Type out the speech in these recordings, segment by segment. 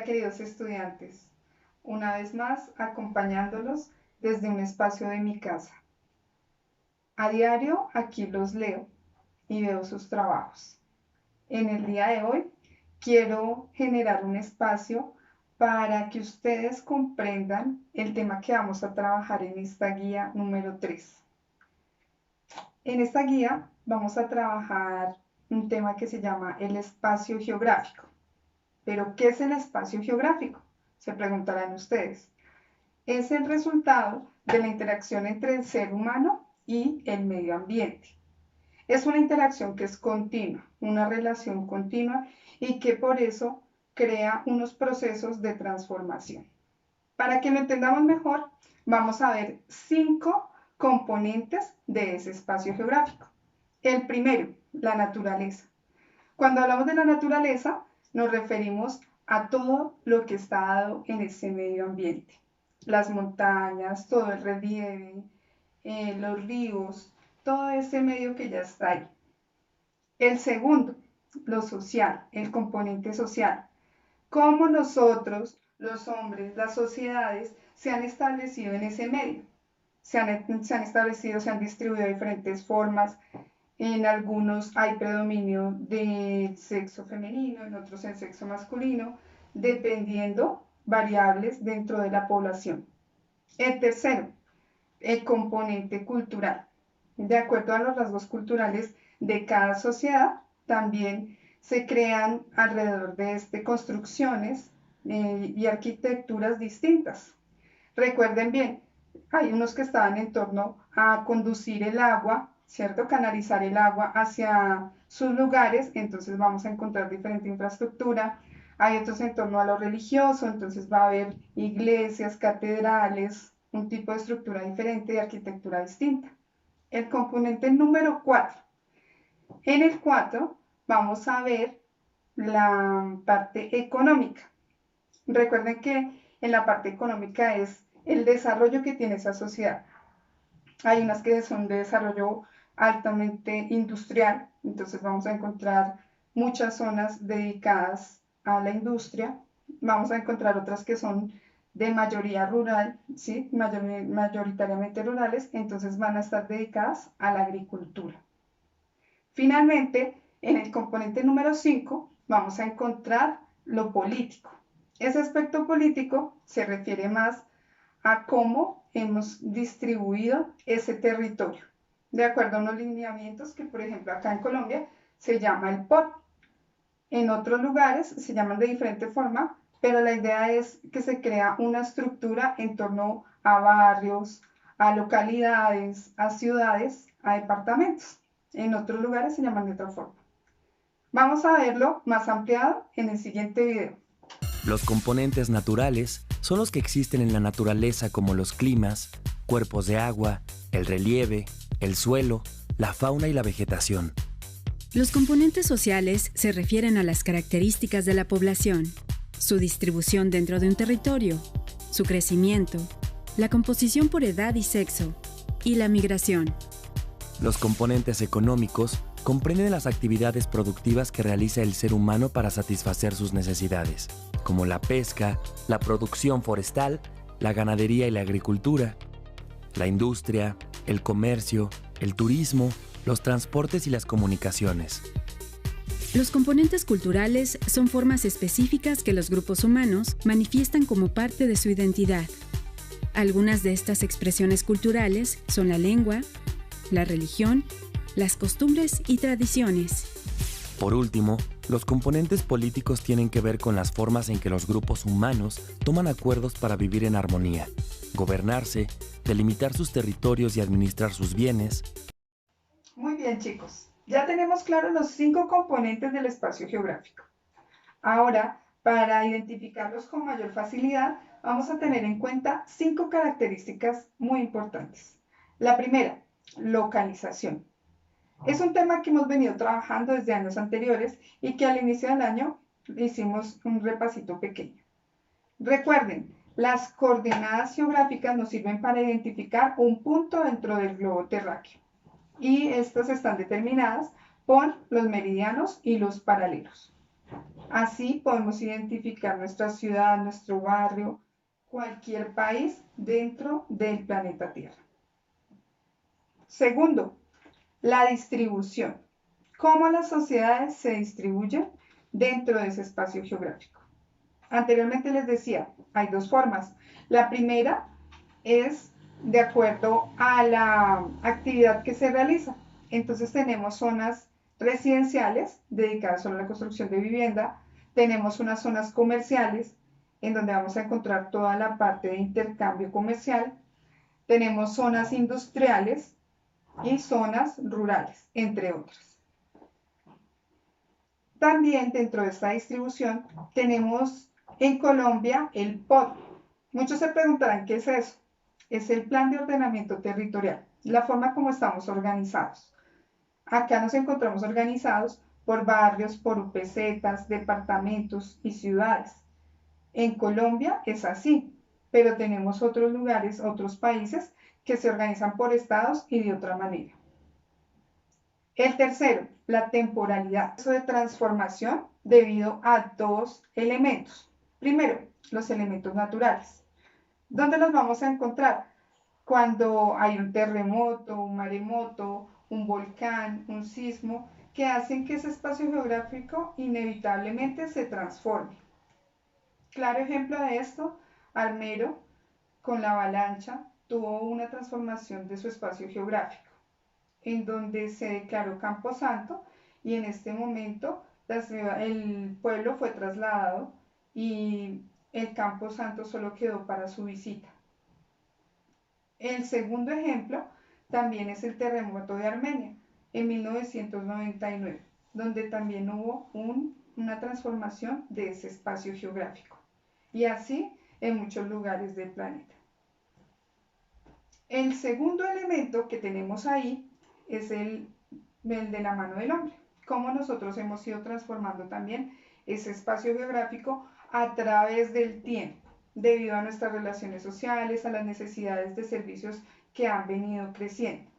queridos estudiantes, una vez más acompañándolos desde un espacio de mi casa. A diario aquí los leo y veo sus trabajos. En el día de hoy quiero generar un espacio para que ustedes comprendan el tema que vamos a trabajar en esta guía número 3. En esta guía vamos a trabajar un tema que se llama el espacio geográfico. ¿Pero qué es el espacio geográfico? Se preguntarán ustedes. Es el resultado de la interacción entre el ser humano y el medio ambiente. Es una interacción que es continua, una relación continua y que por eso crea unos procesos de transformación. Para que lo entendamos mejor, vamos a ver 5 componentes de ese espacio geográfico. El primero, la naturaleza. Cuando hablamos de la naturaleza, nos referimos a todo lo que está dado en ese medio ambiente. Las montañas, todo el relieve, los ríos, todo ese medio que ya está ahí. El segundo, lo social, el componente social. Cómo nosotros, los hombres, las sociedades, se han establecido en ese medio. Se han establecido, se han distribuido de diferentes formas. En algunos hay predominio del sexo femenino, en otros el sexo masculino, dependiendo variables dentro de la población. El tercero, el componente cultural. De acuerdo a los rasgos culturales de cada sociedad, también se crean alrededor de este construcciones y arquitecturas distintas. Recuerden bien, hay unos que estaban en torno a conducir el agua, ¿cierto? Canalizar el agua hacia sus lugares, entonces vamos a encontrar diferente infraestructura. Hay otros en torno a lo religioso, entonces va a haber iglesias, catedrales, un tipo de estructura diferente, de arquitectura distinta. El componente número 4. En el 4 vamos a ver la parte económica. Recuerden que en la parte económica es el desarrollo que tiene esa sociedad. Hay unas que son de desarrollo altamente industrial, entonces vamos a encontrar muchas zonas dedicadas a la industria. Vamos a encontrar otras que son de mayoría rural, ¿sí? Mayoritariamente rurales, entonces van a estar dedicadas a la agricultura. Finalmente, en el componente número 5 vamos a encontrar lo político. Ese aspecto político se refiere más a cómo hemos distribuido ese territorio, de acuerdo a unos lineamientos que, por ejemplo, acá en Colombia se llama el POT. En otros lugares se llaman de diferente forma, pero la idea es que se crea una estructura en torno a barrios, a localidades, a ciudades, a departamentos. En otros lugares se llaman de otra forma. Vamos a verlo más ampliado en el siguiente video. Los componentes naturales son los que existen en la naturaleza, como los climas, cuerpos de agua, el relieve, el suelo, la fauna y la vegetación. Los componentes sociales se refieren a las características de la población, su distribución dentro de un territorio, su crecimiento, la composición por edad y sexo, y la migración. Los componentes económicos comprenden las actividades productivas que realiza el ser humano para satisfacer sus necesidades, como la pesca, la producción forestal, la ganadería y la agricultura, la industria, el comercio, el turismo, los transportes y las comunicaciones. Los componentes culturales son formas específicas que los grupos humanos manifiestan como parte de su identidad. Algunas de estas expresiones culturales son la lengua, la religión, las costumbres y tradiciones. Por último, los componentes políticos tienen que ver con las formas en que los grupos humanos toman acuerdos para vivir en armonía, gobernarse, delimitar sus territorios y administrar sus bienes. Muy bien, chicos. Ya tenemos claros los 5 componentes del espacio geográfico. Ahora, para identificarlos con mayor facilidad, vamos a tener en cuenta 5 características muy importantes. La primera, localización. Es un tema que hemos venido trabajando desde años anteriores y que al inicio del año hicimos un repasito pequeño. Recuerden, las coordenadas geográficas nos sirven para identificar un punto dentro del globo terráqueo y estas están determinadas por los meridianos y los paralelos. Así podemos identificar nuestra ciudad, nuestro barrio, cualquier país dentro del planeta Tierra. Segundo, la distribución. ¿Cómo las sociedades se distribuyen dentro de ese espacio geográfico? Anteriormente les decía, hay dos formas. La primera es de acuerdo a la actividad que se realiza. Entonces tenemos zonas residenciales dedicadas solo a la construcción de vivienda, tenemos unas zonas comerciales en donde vamos a encontrar toda la parte de intercambio comercial, tenemos zonas industriales y zonas rurales, entre otras. También dentro de esta distribución tenemos en Colombia el POT. Muchos se preguntarán qué es eso. Es el Plan de Ordenamiento Territorial, la forma como estamos organizados. Acá nos encontramos organizados por barrios, por UPZs, departamentos y ciudades. En Colombia es así, pero tenemos otros lugares, otros países que se organizan por estados y de otra manera. El tercero, la temporalidad. Eso de transformación debido a dos elementos. Primero, los elementos naturales. ¿Dónde los vamos a encontrar? Cuando hay un terremoto, un maremoto, un volcán, un sismo, que hacen que ese espacio geográfico inevitablemente se transforme. Claro ejemplo de esto, Armero, con la avalancha, tuvo una transformación de su espacio geográfico, en donde se declaró Camposanto y en este momento el pueblo fue trasladado y el Camposanto solo quedó para su visita. El segundo ejemplo también es el terremoto de Armenia en 1999, donde también hubo una transformación de ese espacio geográfico. Y así en muchos lugares del planeta. El segundo elemento que tenemos ahí es el de la mano del hombre. Cómo nosotros hemos ido transformando también ese espacio geográfico a través del tiempo, debido a nuestras relaciones sociales, a las necesidades de servicios que han venido creciendo.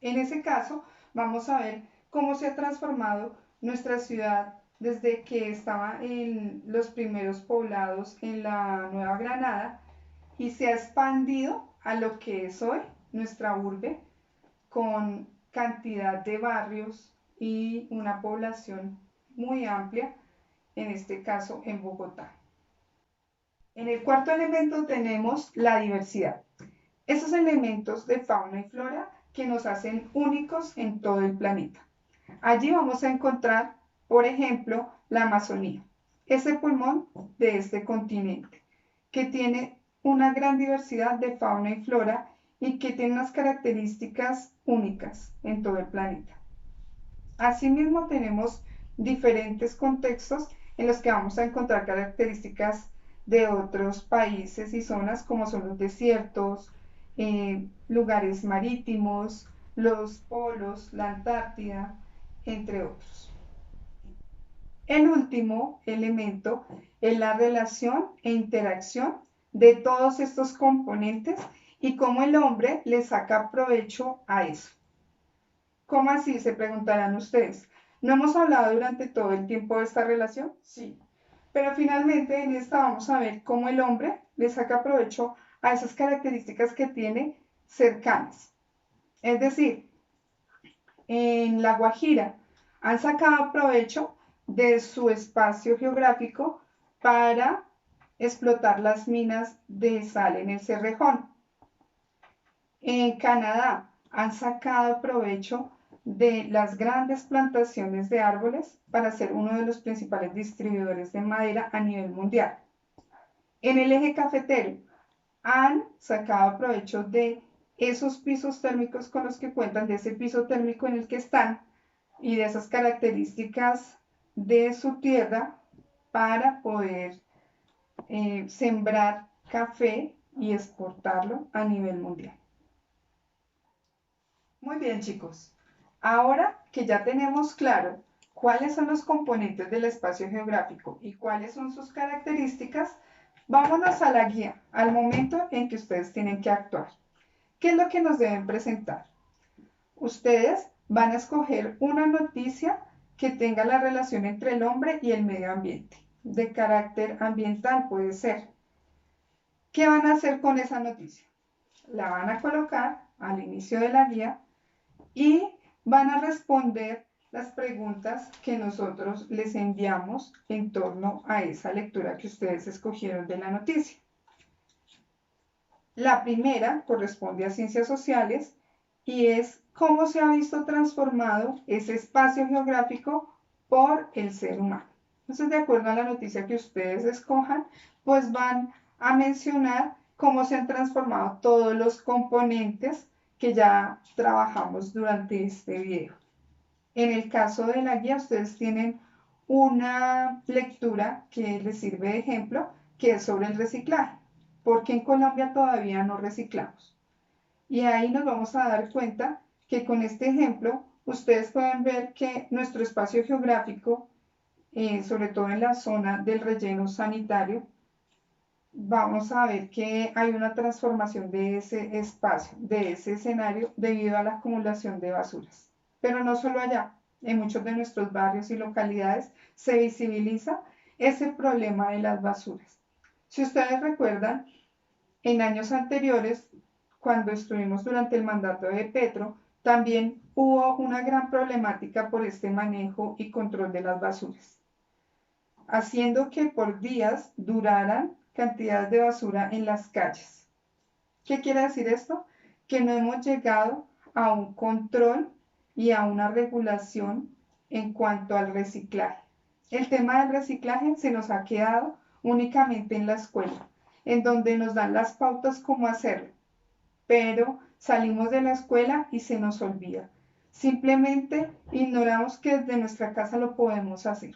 En ese caso, vamos a ver cómo se ha transformado nuestra ciudad desde que estaba en los primeros poblados en la Nueva Granada y se ha expandido a lo que es hoy nuestra urbe, con cantidad de barrios y una población muy amplia, en este caso en Bogotá. En el cuarto elemento tenemos la diversidad. Esos elementos de fauna y flora que nos hacen únicos en todo el planeta. Allí vamos a encontrar, por ejemplo, la Amazonía, ese pulmón de este continente, que tiene una gran diversidad de fauna y flora y que tiene unas características únicas en todo el planeta. Asimismo, tenemos diferentes contextos en los que vamos a encontrar características de otros países y zonas como son los desiertos, lugares marítimos, los polos, la Antártida, entre otros. El último elemento es la relación e interacción de todos estos componentes y cómo el hombre le saca provecho a eso. ¿Cómo así? Se preguntarán ustedes. ¿No hemos hablado durante todo el tiempo de esta relación? Sí. Pero finalmente en esta vamos a ver cómo el hombre le saca provecho a esas características que tiene cercanas. Es decir, en La Guajira han sacado provecho de su espacio geográfico para explotar las minas de sal en el Cerrejón. En Canadá han sacado provecho de las grandes plantaciones de árboles para ser uno de los principales distribuidores de madera a nivel mundial. En el eje cafetero han sacado provecho de esos pisos térmicos con los que cuentan, de ese piso térmico en el que están y de esas características de su tierra para poder sembrar café y exportarlo a nivel mundial. Muy bien, chicos. Ahora que ya tenemos claro cuáles son los componentes del espacio geográfico y cuáles son sus características, vámonos a la guía, al momento en que ustedes tienen que actuar. ¿Qué es lo que nos deben presentar? Ustedes van a escoger una noticia que tenga la relación entre el hombre y el medio ambiente, de carácter ambiental puede ser. ¿Qué van a hacer con esa noticia? La van a colocar al inicio de la guía y van a responder las preguntas que nosotros les enviamos en torno a esa lectura que ustedes escogieron de la noticia. La primera corresponde a ciencias sociales y es cómo se ha visto transformado ese espacio geográfico por el ser humano. Entonces, de acuerdo a la noticia que ustedes escojan, pues van a mencionar cómo se han transformado todos los componentes que ya trabajamos durante este video. En el caso de la guía, ustedes tienen una lectura que les sirve de ejemplo, que es sobre el reciclaje, porque en Colombia todavía no reciclamos. Y ahí nos vamos a dar cuenta que con este ejemplo, ustedes pueden ver que nuestro espacio geográfico, sobre todo en la zona del relleno sanitario, vamos a ver que hay una transformación de ese espacio, de ese escenario, debido a la acumulación de basuras. Pero no solo allá, en muchos de nuestros barrios y localidades se visibiliza ese problema de las basuras. Si ustedes recuerdan, en años anteriores, cuando estuvimos durante el mandato de Petro, también hubo una gran problemática por este manejo y control de las basuras, haciendo que por días duraran cantidades de basura en las calles. ¿Qué quiere decir esto? Que no hemos llegado a un control y a una regulación en cuanto al reciclaje. El tema del reciclaje se nos ha quedado únicamente en la escuela, en donde nos dan las pautas cómo hacerlo, pero salimos de la escuela y se nos olvida. Simplemente ignoramos que desde nuestra casa lo podemos hacer.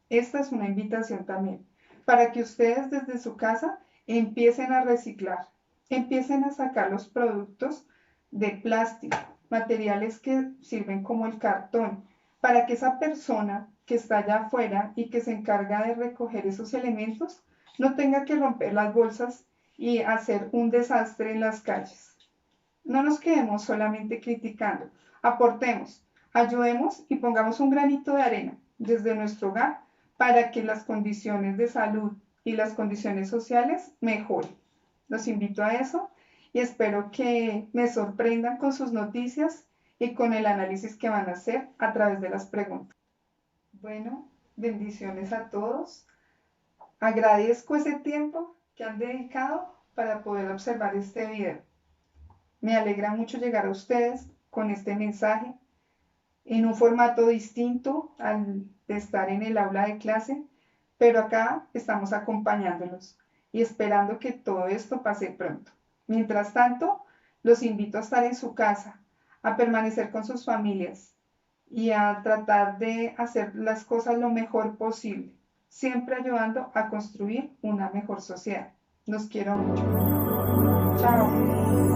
Esta es una invitación también, para que ustedes desde su casa empiecen a reciclar, empiecen a sacar los productos de plástico, materiales que sirven como el cartón, para que esa persona que está allá afuera y que se encarga de recoger esos elementos no tenga que romper las bolsas y hacer un desastre en las calles. No nos quedemos solamente criticando, aportemos, ayudemos y pongamos un granito de arena desde nuestro hogar para que las condiciones de salud y las condiciones sociales mejoren. Los invito a eso y espero que me sorprendan con sus noticias y con el análisis que van a hacer a través de las preguntas. Bueno, bendiciones a todos. Agradezco ese tiempo que han dedicado para poder observar este video. Me alegra mucho llegar a ustedes con este mensaje en un formato distinto al de estar en el aula de clase, pero acá estamos acompañándolos y esperando que todo esto pase pronto. Mientras tanto, los invito a estar en su casa, a permanecer con sus familias y a tratar de hacer las cosas lo mejor posible, siempre ayudando a construir una mejor sociedad. Los quiero mucho. Chao.